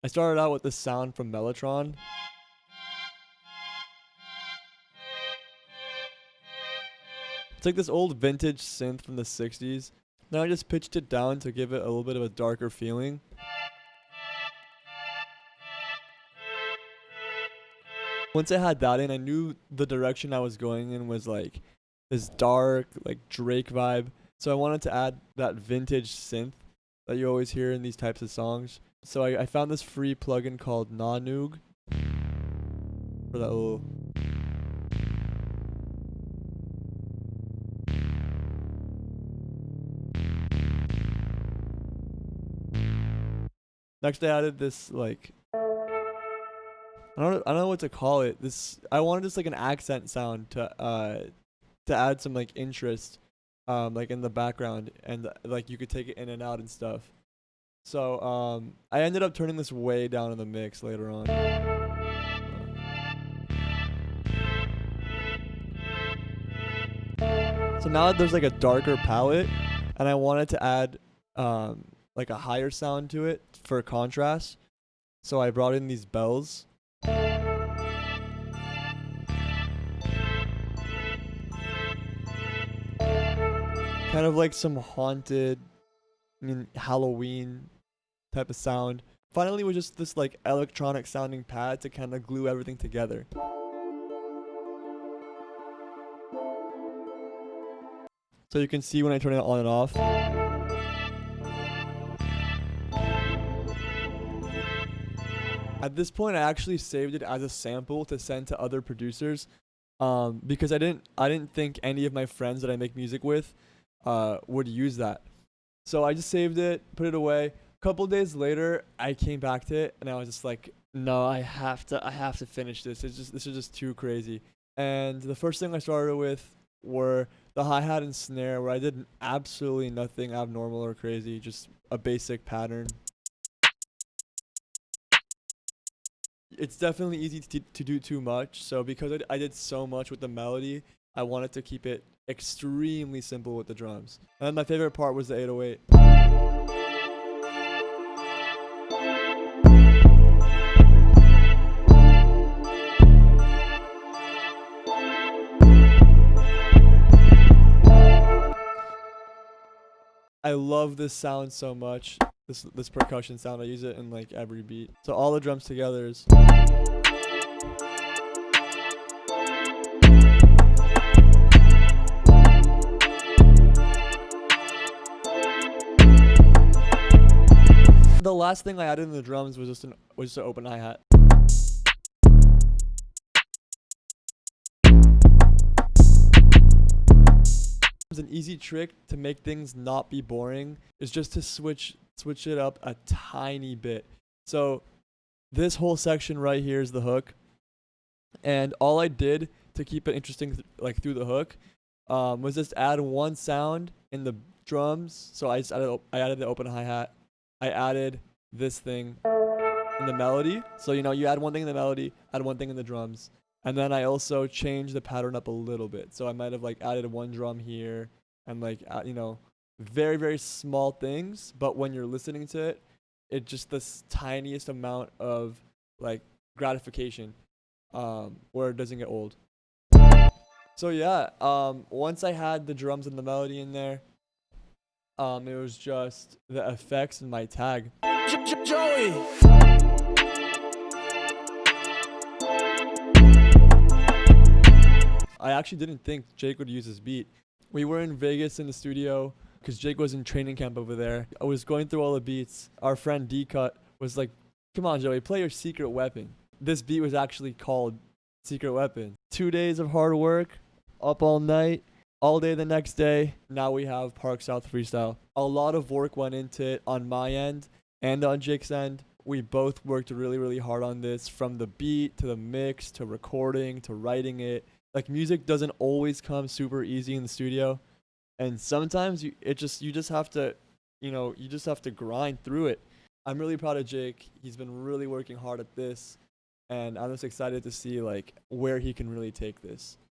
I started out with the sound from Mellotron. It's like this old vintage synth from the 60s. Now I just pitched it down to give it a little bit of a darker feeling. Once I had that in, I knew the direction I was going in was like this dark, like Drake vibe. So I wanted to add that vintage synth that you always hear in these types of songs. So I found this free plugin called Nanoog for that little. Next, I added this like I don't know what to call it. This I wanted just like an accent sound to add some like interest, like in the background, and like you could take it in and out and stuff. So I ended up turning this way down in the mix later on. So now there's like a darker palette, and I wanted to add like a higher sound to it for contrast. So I brought in these bells. Kind of like some haunted, Halloween type of sound. Finally, was just this like electronic sounding pad to kind of glue everything together. So you can see when I turn it on and off. At this point, I actually saved it as a sample to send to other producers, because I didn't think any of my friends that I make music with would use that. So I just saved it, put it away. A couple days later, I came back to it and I was just like, no, I have to finish this. This is just too crazy. And the first thing I started with were the hi-hat and snare, where I did absolutely nothing abnormal or crazy, just a basic pattern. It's definitely easy to do too much. So because I did so much with the melody, I wanted to keep it extremely simple with the drums. And then my favorite part was the 808. I love this sound so much. This percussion sound. I use it in like every beat. So all the drums together is. The last thing I added in the drums was just an open hi-hat. An easy trick to make things not be boring is just to switch it up a tiny bit. So this whole section right here is the hook, and all I did to keep it interesting, like through the hook, was just add one sound in the drums. So I added the open hi-hat. I added this thing in the melody. So you add one thing in the melody, add one thing in the drums. And then I also changed the pattern up a little bit. So I might have like added one drum here and like, very, very small things. But when you're listening to it, it's just this tiniest amount of like gratification, where it doesn't get old. So yeah, once I had the drums and the melody in there, it was just the effects and my tag. Joey! I actually didn't think Jake would use this beat. We were in Vegas in the studio because Jake was in training camp over there. I was going through all the beats. Our friend D-Cut was like, come on, Joey, play your secret weapon. This beat was actually called Secret Weapon. 2 days of hard work, up all night, all day the next day. Now we have Park South Freestyle. A lot of work went into it on my end and on Jake's end. We both worked really, really hard on this, from the beat to the mix to recording to writing it. Like, music doesn't always come super easy in the studio, and sometimes you just have to grind through it. I'm really proud of Jake. He's been really working hard at this, and I'm just excited to see like where he can really take this.